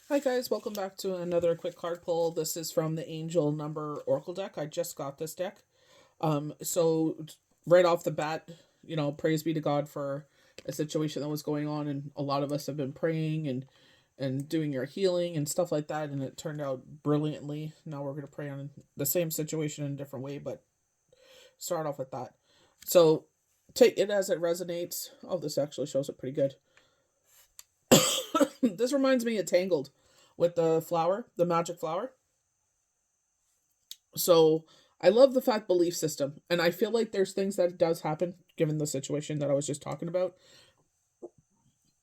Hi guys, welcome back to another quick card pull. This is from the Angel Number Oracle deck. I just got this deck. So right off the bat, praise be to God for a situation that was going on, and a lot of us have been praying and doing your healing and stuff like that, and it turned out brilliantly. Now we're gonna pray on the same situation in a different way, but start off with that. So take it as it resonates. Oh, this actually shows it pretty good. This reminds me of Tangled with the flower, the magic flower. So I love the fact belief system, and I feel like there's things that does happen given the situation that I was just talking about.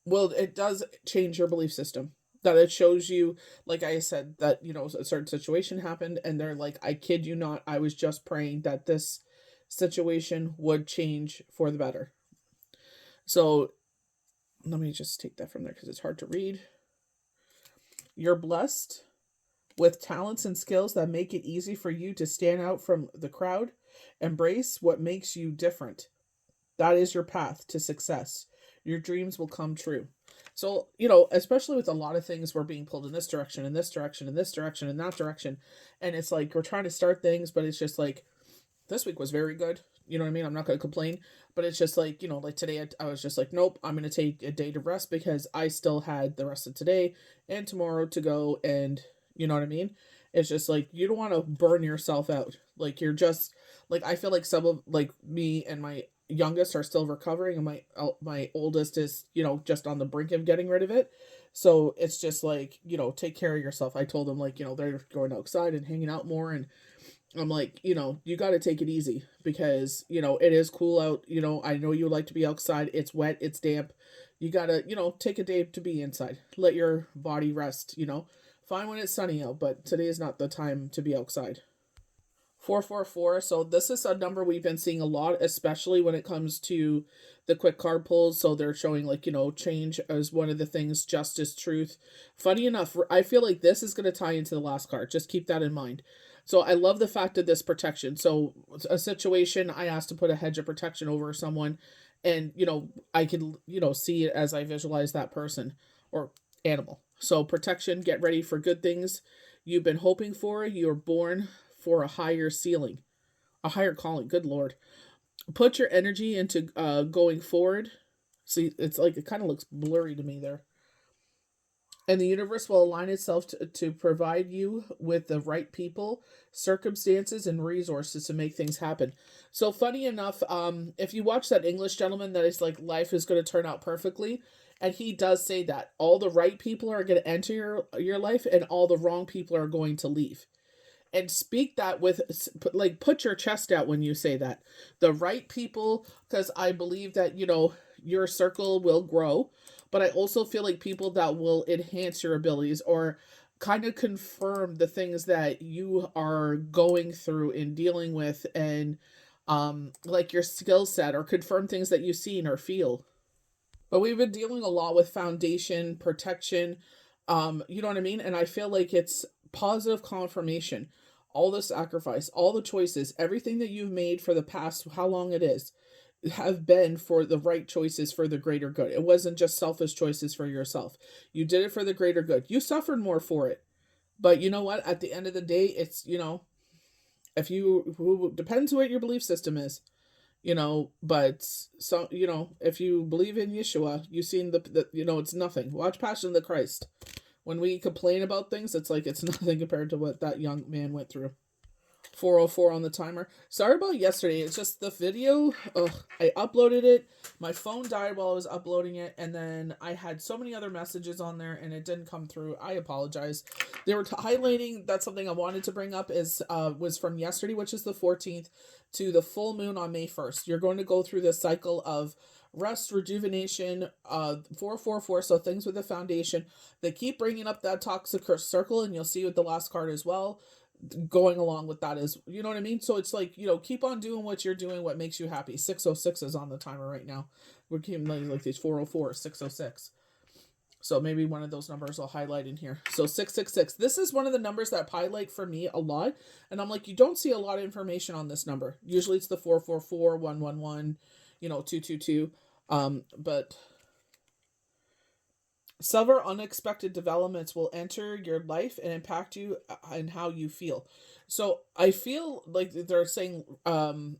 Well, it does change your belief system. That it shows you, like I said, that a certain situation happened, and they're like, "I kid you not, I was just praying that this situation would change for the better." So let me just take that from there because it's hard to read. You're blessed with talents and skills that make it easy for you to stand out from the crowd. Embrace what makes you different. That is your path to success. Your dreams will come true. So, especially with a lot of things, we're being pulled in this direction, in this direction, in this direction, in that direction. And it's like we're trying to start things, but it's just like this week was very good. You know what I mean? I'm not going to complain, but it's just like, like today I was just like, nope, I'm going to take a day to rest because I still had the rest of today and tomorrow to go. And you know what I mean? It's just like, you don't want to burn yourself out. Like, you're just like, I feel like some of like me and my youngest are still recovering, and my oldest is just on the brink of getting rid of it. So it's just like, take care of yourself. I told them, like, they're going outside and hanging out more, and I'm like, you got to take it easy because, it is cool out. I know you like to be outside. It's wet, it's damp. You got to, take a day to be inside. Let your body rest. Fine when it's sunny out, but today is not the time to be outside. 444. So this is a number we've been seeing a lot, especially when it comes to the quick card pulls. So they're showing, like, change as one of the things, justice, truth. Funny enough, I feel like this is going to tie into the last card. Just keep that in mind. So I love the fact of this protection. So a situation, I asked to put a hedge of protection over someone, and I can see it as I visualize that person or animal. So protection, get ready for good things you've been hoping for. You're born for a higher ceiling, a higher calling. Good Lord. Put your energy into going forward. See, it's like it kind of looks blurry to me there. And the universe will align itself to provide you with the right people, circumstances, and resources to make things happen. So, funny enough, if you watch that English gentleman that is like, life is going to turn out perfectly, and he does say that all the right people are going to enter your life, and all the wrong people are going to leave. And speak that with, like, put your chest out when you say that. The right people, because I believe that your circle will grow, but I also feel like people that will enhance your abilities or kind of confirm the things that you are going through and dealing with, and like your skill set, or confirm things that you've seen or feel. But we've been dealing a lot with foundation protection. You know what I mean? And I feel like it's positive confirmation. All the sacrifice, all the choices, everything that you've made for the past, how long it is, have been for the right choices for the greater good. It wasn't just selfish choices for yourself. You did it for the greater good. You suffered more for it. But you know what? At the end of the day, it's, if you, who depends what your belief system is, but so, if you believe in Yeshua, you've seen the it's nothing. Watch Passion of the Christ. When we complain about things, it's like it's nothing compared to what that young man went through. 404 on the timer. Sorry about yesterday. It's just the video. Ugh, I uploaded it. My phone died while I was uploading it, and then I had so many other messages on there, and it didn't come through. I apologize. They were highlighting. That's something I wanted to bring up. Is was from yesterday, which is the 14th, to the full moon on May 1st. You're going to go through this cycle of rest, rejuvenation. 444. So things with the foundation. They keep bringing up that toxic circle, and you'll see with the last card as well, going along with that is, you know what I mean? So it's like, keep on doing what you're doing, what makes you happy. 606 is on the timer right now. We're keeping like these 404, 606. So maybe one of those numbers I'll highlight in here. So 666. This is one of the numbers that highlight for me a lot. And I'm like, you don't see a lot of information on this number. Usually it's the 444, 111, 222. But Several unexpected developments will enter your life and impact you and how you feel. So I feel like they're saying, I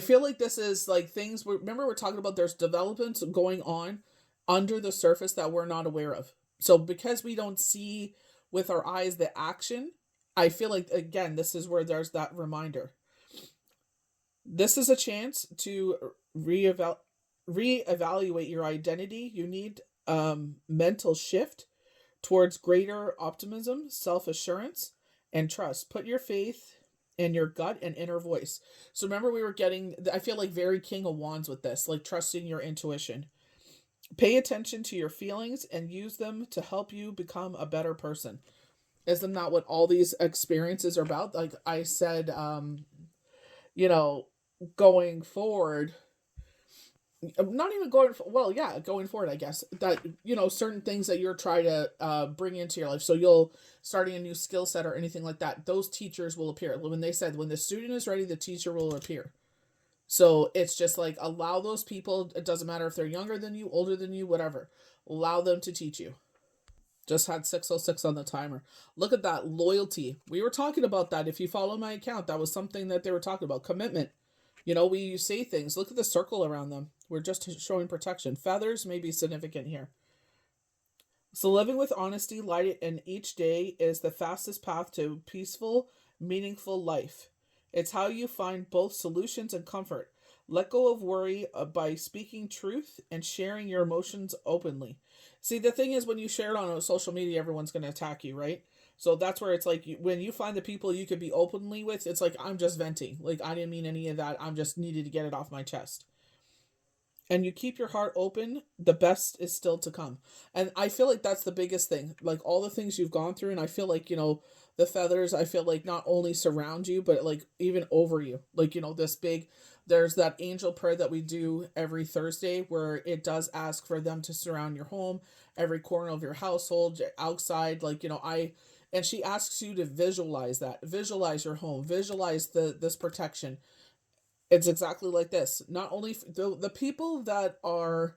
feel like this is like things. Remember, we're talking about there's developments going on under the surface that we're not aware of. So because we don't see with our eyes the action, I feel like again this is where there's that reminder. This is a chance to reevaluate your identity. You need mental shift towards greater optimism, self assurance, and trust. Put your faith in your gut and inner voice. So remember, we were getting, I feel like very King of Wands with this, like trusting your intuition. Pay attention to your feelings and use them to help you become a better person. Isn't that what all these experiences are about? Like I said, you know, going forward, not even going well, yeah, going forward, I guess that certain things that you're trying to bring into your life, so you'll starting a new skill set or anything like that, those teachers will appear. When they said when the student is ready, the teacher will appear. So it's just like allow those people, it doesn't matter if they're younger than you, older than you, whatever, allow them to teach you. Just had 606 on the timer. Look at that loyalty. We were talking about that. If you follow my account, that was something that they were talking about. Commitment. We say things. Look at the circle around them. We're just showing protection. Feathers may be significant here. So living with honesty, light, and each day is the fastest path to peaceful, meaningful life. It's how you find both solutions and comfort. Let go of worry by speaking truth and sharing your emotions openly. See, the thing is, when you share it on social media, everyone's going to attack you, right? So that's where it's like when you find the people you could be openly with, it's like, I'm just venting. Like, I didn't mean any of that. I'm just needed to get it off my chest. And you keep your heart open, the best is still to come. And I feel like that's the biggest thing. Like all the things you've gone through, and I feel like, the feathers, I feel like not only surround you, but like even over you. Like, this big, there's that angel prayer that we do every Thursday where it does ask for them to surround your home, every corner of your household, outside. Like, and she asks you to visualize that, visualize your home, visualize this protection. It's exactly like this. Not only the people that are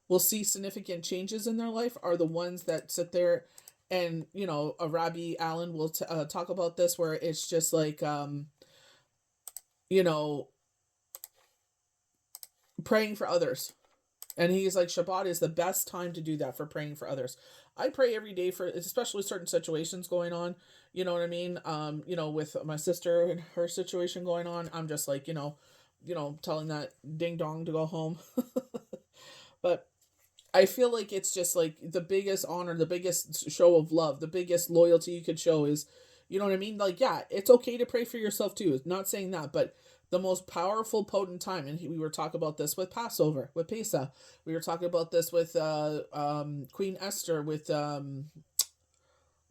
will see significant changes in their life are the ones that sit there, and a Rabbi Allen will talk about this, where it's just like you know praying for others. And he's like, Shabbat is the best time to do that, for praying for others. I pray every day for, especially certain situations going on. You know what I mean? With my sister and her situation going on, I'm just like, telling that ding dong to go home. But I feel like it's just like the biggest honor, the biggest show of love, the biggest loyalty you could show is, you know what I mean? Like, yeah, it's okay to pray for yourself too. Not saying that, but the most powerful, potent time, and we were talking about this with Passover, with Pesach. We were talking about this with Queen Esther, with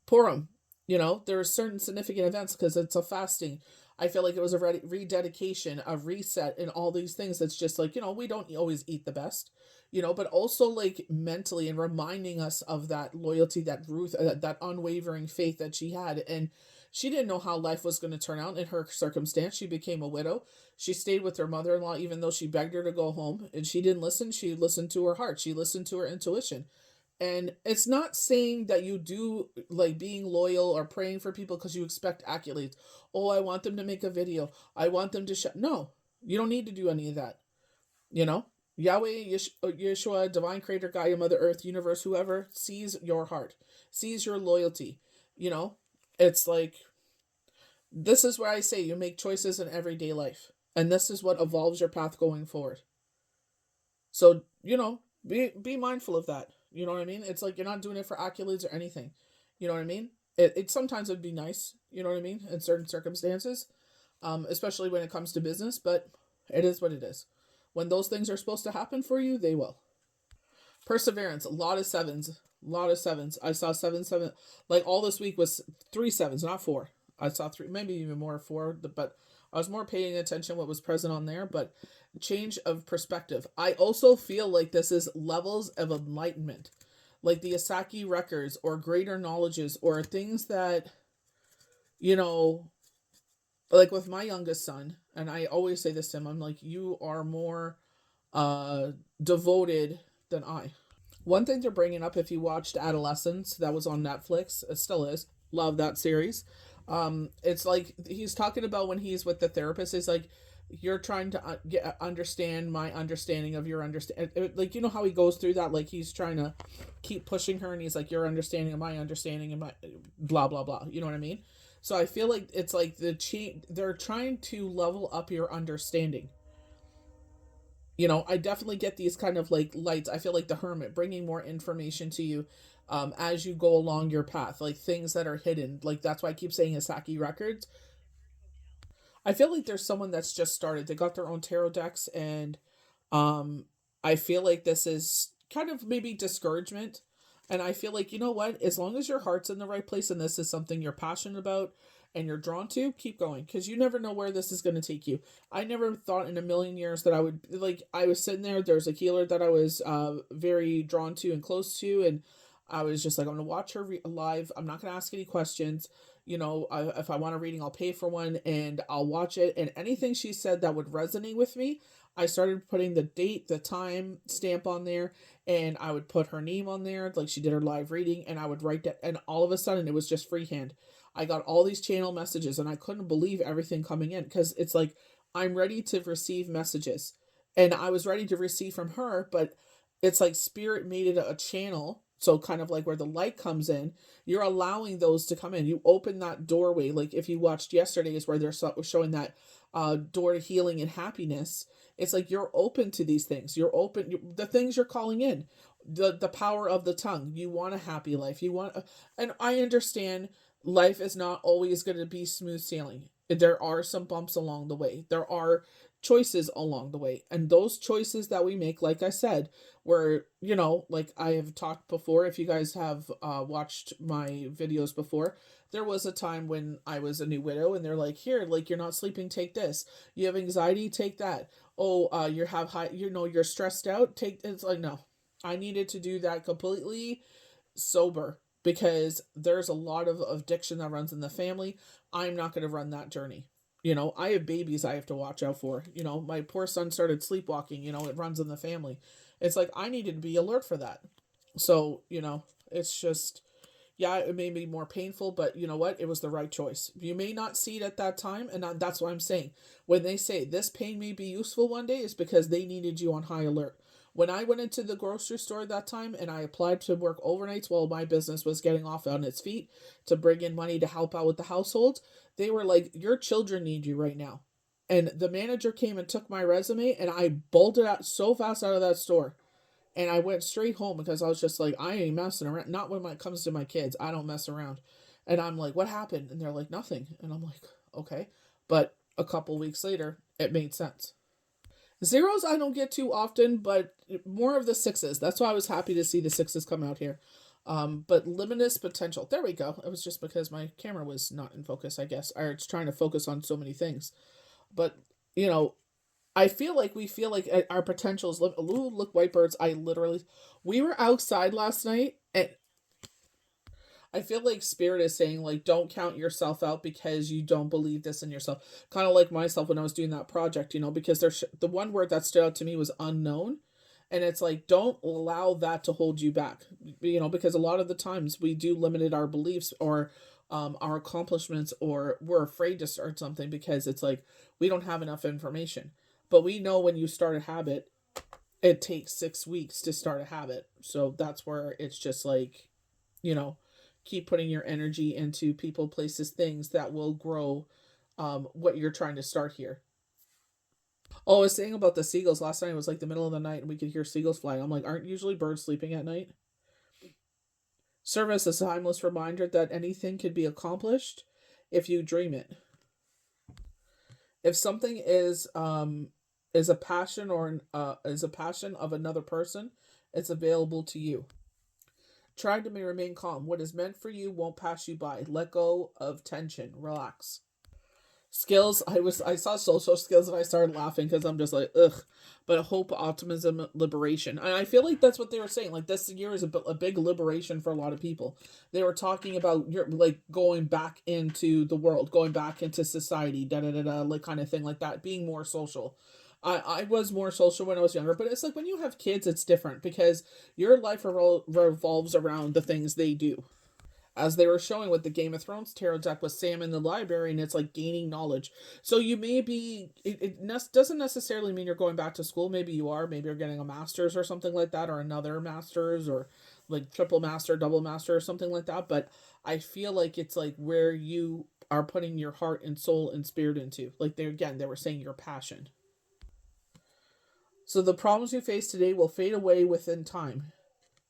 Purim. There are certain significant events because it's a fasting. I feel like it was a rededication, a reset, and all these things. That's just like, we don't always eat the best, but also like mentally and reminding us of that loyalty, that Ruth, that unwavering faith that she had. And she didn't know how life was going to turn out in her circumstance. She became a widow. She stayed with her mother in law, even though she begged her to go home, and she didn't listen. She listened to her heart, she listened to her intuition. And it's not saying that you do like being loyal or praying for people because you expect accolades. Oh, I want them to make a video. I want them to No, you don't need to do any of that. You know, Yahweh, Yeshua, divine creator, Gaia, Mother Earth, universe, whoever sees your heart, sees your loyalty. You know, it's like, this is where I say you make choices in everyday life. And this is what evolves your path going forward. So, be mindful of that. You know what I mean? It's like you're not doing it for accolades or anything. You know what I mean? It sometimes would be nice, you know what I mean, in certain circumstances, especially when it comes to business, but it is what it is. When those things are supposed to happen for you, they will. Perseverance, a lot of sevens. A lot of sevens. I saw seven, seven. Like all this week was three sevens, not four. I saw three, maybe even more, four, but I was more paying attention what was present on there. But change of perspective. I also feel like this is levels of enlightenment, like the Asaki records or greater knowledges or things that, you know, like with my youngest son, and I always say this to him, I'm like, you are more devoted than I. One thing they're bringing up, if you watched Adolescence, that was on Netflix, it still is. Love that series. It's like he's talking about when he's with the therapist. It's like you're trying to understand my understanding of your understand. Like you know how he goes through that. Like he's trying to keep pushing her, and he's like your understanding of my understanding and my blah blah blah. You know what I mean? So I feel like it's like they're trying to level up your understanding. I definitely get these kind of like lights. I feel like the Hermit bringing more information to you as you go along your path, like things that are hidden. Like that's why I keep saying Asaki Records. I feel like there's someone that's just started. They got their own tarot decks, and um, I feel like this is kind of maybe discouragement. And I feel like, you know what? As long as your heart's in the right place and this is something you're passionate about and you're drawn to, keep going because you never know where this is going to take you. I never thought in a million years that I would, like, I was sitting there. There's a healer that I was very drawn to and close to. And I was just like, I'm going to watch her live. I'm not going to ask any questions. If I want a reading, I'll pay for one and I'll watch it. And anything she said that would resonate with me, I started putting the date, the time stamp on there, and I would put her name on there, like she did her live reading, and I would write that. And all of a sudden, it was just freehand. I got all these channel messages, and I couldn't believe everything coming in because it's like I'm ready to receive messages, and I was ready to receive from her, but it's like spirit made it a channel. So kind of like where the light comes in, you're allowing those to come in. You open that doorway. Like if you watched yesterday's where they're showing that door to healing and happiness, it's like you're open to these things. You're open the things you're calling in. The power of the tongue. You want a happy life. And I understand life is not always going to be smooth sailing. There are some bumps along the way. There are choices along the way. And those choices that we make, like I said, where, like I have talked before, if you guys have watched my videos before, there was a time when I was a new widow and they're like, here, like you're not sleeping, take this. You have anxiety, take that. Oh, you have high, you're stressed out, take, it's like, no, I needed to do that completely sober because there's a lot of addiction that runs in the family. I'm not going to run that journey. I have babies I have to watch out for. My poor son started sleepwalking. It runs in the family. It's like I needed to be alert for that. So, it's just, yeah, it may be more painful, but you know what? It was the right choice. You may not see it at that time, and that's what I'm saying. When they say this pain may be useful one day, is because they needed you on high alert. When I went into the grocery store that time and I applied to work overnights while my business was getting off on its feet to bring in money to help out with the household, they were like, your children need you right now. And the manager came and took my resume and I bolted out so fast out of that store. And I went straight home because I was just like, I ain't messing around. Not when it comes to my kids. I don't mess around. And I'm like, what happened? And they're like, nothing. And I'm like, okay. But a couple weeks later, it made sense. Zeros I don't get too often, but more of the sixes. That's why I was happy to see the sixes come out here. But limitless potential. There we go. It was just because my camera was not in focus, I guess. Or it's trying to focus on so many things. But, you know, I feel like we feel like our potential is ooh, look, white birds. We were outside last night and I feel like Spirit is saying, like, don't count yourself out because you don't believe this in yourself. Kind of like myself when I was doing that project, because the one word that stood out to me was unknown. And it's like, don't allow that to hold you back, because a lot of the times we do limited our beliefs or our accomplishments, or we're afraid to start something because it's like we don't have enough information. But we know when you start a habit, it takes 6 weeks to start a habit. So that's where it's just like, you know, keep putting your energy into people, places, things that will grow what you're trying to start here. Oh, I was saying about the seagulls last night. It was like the middle of the night and we could hear seagulls flying. I'm like, aren't usually birds sleeping at night? Serve as a timeless reminder that anything can be accomplished if you dream it. If something is a passion or is a passion of another person, it's available to you. Try to remain calm. What is meant for you won't pass you by. Let go of tension. Relax. Skills. I saw social skills and I started laughing because I'm just like, ugh. But hope, optimism, liberation. And I feel like that's what they were saying. Like this year is a big liberation for a lot of people. They were talking about your like going back into the world, going back into society, da da da da, like kind of thing like that, being more social. I was more social when I was younger, but it's like when you have kids, it's different because your life revolves around the things they do. As they were showing with the Game of Thrones tarot deck with Sam in the library, and it's like gaining knowledge. So you may be, doesn't necessarily mean you're going back to school. Maybe you are. Maybe you're getting a master's or something like that, or another master's, or like triple master, double master, or something like that. But I feel like it's like where you are putting your heart and soul and spirit into. Like they were saying your passion. So the problems you face today will fade away within time.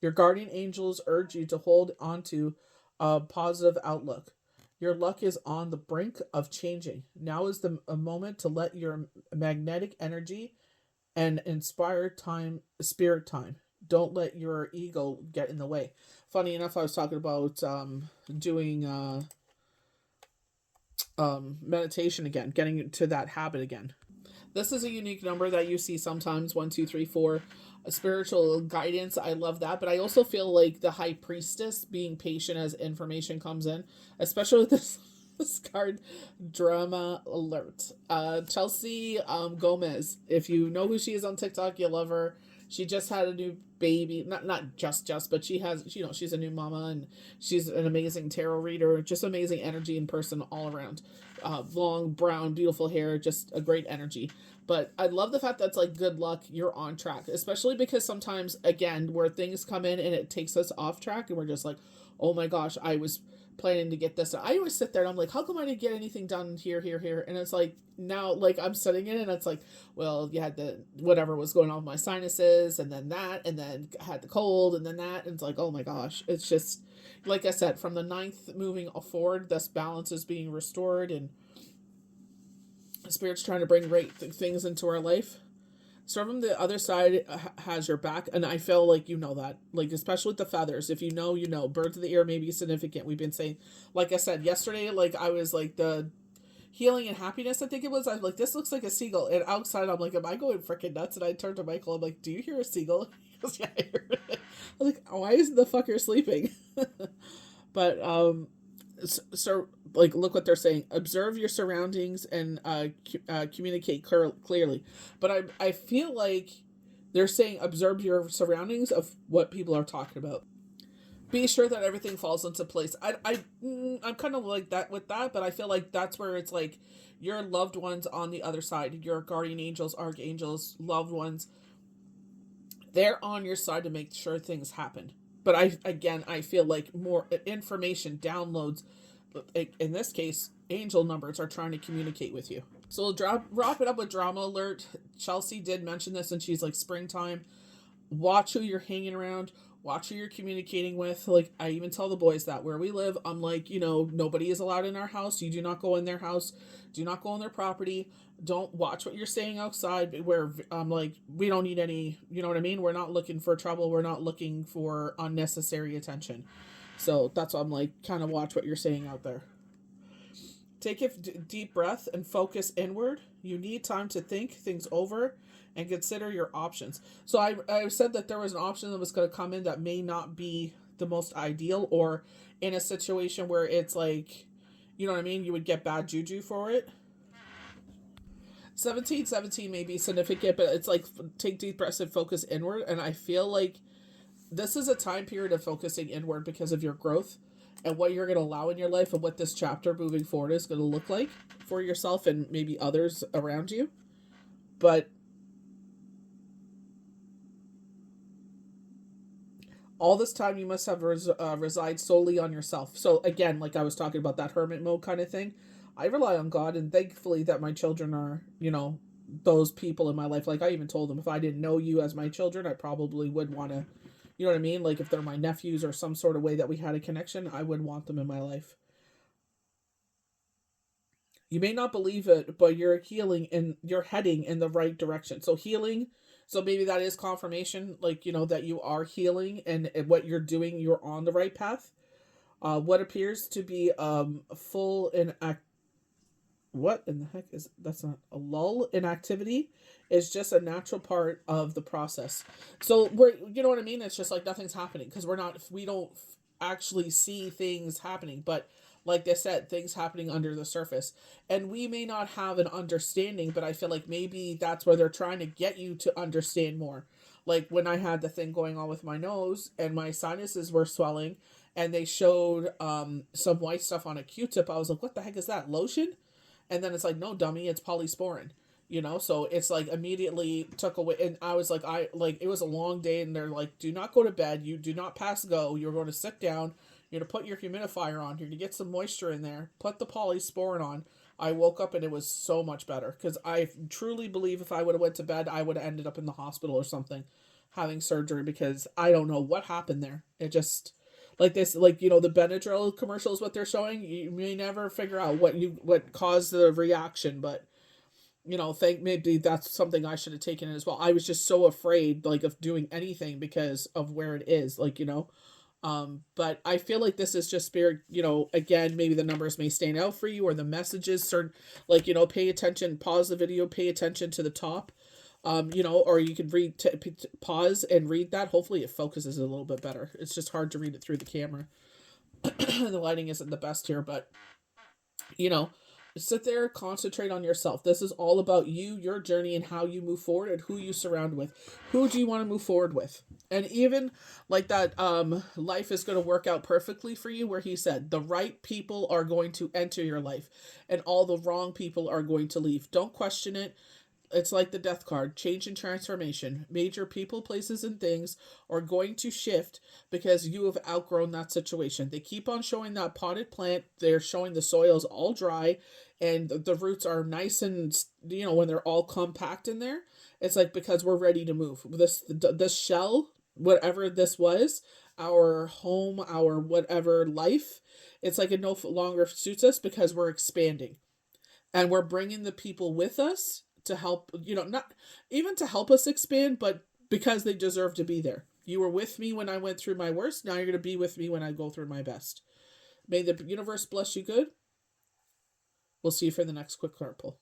Your guardian angels urge you to hold onto a positive outlook. Your luck is on the brink of changing. Now is the a moment to let your magnetic energy and inspired time, spirit time. Don't let your ego get in the way. Funny enough, I was talking about doing meditation again, getting to that habit again. This is a unique number that you see sometimes 1, 2, 3, 4. A spiritual guidance, I love that. But I also feel like the high priestess being patient as information comes in, especially with this, this card drama alert. Chelsea Gomez. If you know who she is on TikTok, you love her. She just had a new baby. Not just, but she has, she's a new mama, and she's an amazing tarot reader. Just amazing energy in person all around. Long, brown, beautiful hair, just a great energy. But I love the fact that's like good luck, you're on track. Especially because sometimes, again, where things come in and it takes us off track and we're just like, oh my gosh, I was planning to get this. I always sit there and I'm like, how come I didn't get anything done here? And it's like, now, like, I'm sitting in it and it's like, well, you had the whatever was going on with my sinuses, and then that, and then I had the cold, and then that. And it's like, oh my gosh. It's just, like I said, from the ninth moving forward, this balance is being restored, and Spirit's trying to bring great things into our life. So from the other side has your back, and I feel like you know that, like especially with the feathers. If you know, you know. Birds of the ear may be significant. We've been saying, like I said yesterday, like I was like the healing and happiness. I think it was. I was like, this looks like a seagull, and outside I'm like, am I going freaking nuts? And I turned to Michael. I'm like, do you hear a seagull? He goes, yeah, I heard it. I was like, why isn't the fucker sleeping? But so like look what they're saying, observe your surroundings and communicate clearly. But I feel like they're saying observe your surroundings of what people are talking about. Be sure that everything falls into place. I'm kind of like that with that, but I feel like that's where it's like your loved ones on the other side, your guardian angels, archangels, loved ones, they're on your side to make sure things happen. But I feel like more information downloads, in this case, angel numbers are trying to communicate with you. So we'll wrap it up with drama alert. Chelsea did mention this, and she's like, springtime. Watch who you're hanging around. Watch who you're communicating with. Like, I even tell the boys that where we live, I'm like, nobody is allowed in our house. You do not go in their house. Do not go on their property. Don't watch what you're saying outside. Where I'm like, we don't need any, you know what I mean? We're not looking for trouble. We're not looking for unnecessary attention. So that's why I'm like, kind of watch what you're saying out there. Take a deep breath and focus inward. You need time to think things over and consider your options. So I said that there was an option that was going to come in that may not be the most ideal, or in a situation where it's like, you know what I mean? You would get bad juju for it. 1717 may be significant, but it's like take deep breaths and focus inward. And I feel like this is a time period of focusing inward because of your growth and what you're going to allow in your life, and what this chapter moving forward is going to look like for yourself and maybe others around you. But all this time you must have reside solely on yourself. So again, like I was talking about, that hermit mode kind of thing, I rely on God, and thankfully that my children are, those people in my life. Like I even told them, if I didn't know you as my children, I probably would want to, you know what I mean? Like if they're my nephews or some sort of way that we had a connection, I would want them in my life. You may not believe it, but you're healing and you're heading in the right direction. So healing, so maybe that is confirmation, like, that you are healing, and what you're doing, you're on the right path. What appears to be full in what in the heck is that's not a lull in activity is just a natural part of the process. So we're, you know what I mean? It's just like nothing's happening because we don't actually see things happening. But like they said, things happening under the surface. And we may not have an understanding, but I feel like maybe that's where they're trying to get you to understand more. Like when I had the thing going on with my nose and my sinuses were swelling, and they showed some white stuff on a Q-tip, I was like, what the heck is that? Lotion? And then it's like, no, dummy, it's polysporin. So it's like immediately took away. And I was like, it was a long day, and they're like, do not go to bed. You do not pass go. You're going to sit down. You're going to put your humidifier on. You're going to get some moisture in there. Put the polysporin on. I woke up and it was so much better, because I truly believe if I would have went to bed, I would have ended up in the hospital or something, having surgery, because I don't know what happened there. It just, like this, like, the Benadryl commercials, what they're showing, you may never figure out what caused the reaction, but think maybe that's something I should have taken as well. I was just so afraid, like, of doing anything because of where it is, but I feel like this is just spirit, again, maybe the numbers may stand out for you, or the messages certain, pay attention, pause the video, pay attention to the top, or you could pause and read that. Hopefully it focuses a little bit better. It's just hard to read it through the camera. The lighting isn't the best here, but you know, sit there, concentrate on yourself. This is all about you, your journey, and how you move forward, and who you surround with. Who do you want to move forward with? And even like that, life is going to work out perfectly for you, where he said the right people are going to enter your life and all the wrong people are going to leave. Don't question it. It's like the death card, change and transformation. Major people, places, and things are going to shift because you have outgrown that situation. They keep on showing that potted plant. They're showing the soil's all dry and the roots are nice, and, when they're all compact in there, it's like, because we're ready to move. This shell, whatever this was, our home, our whatever life, it's like it no longer suits us because we're expanding. And we're bringing the people with us to help, not even to help us expand, but because they deserve to be there. You were with me when I went through my worst. Now you're going to be with me when I go through my best. May the universe bless you good. We'll see you for the next quick card pull.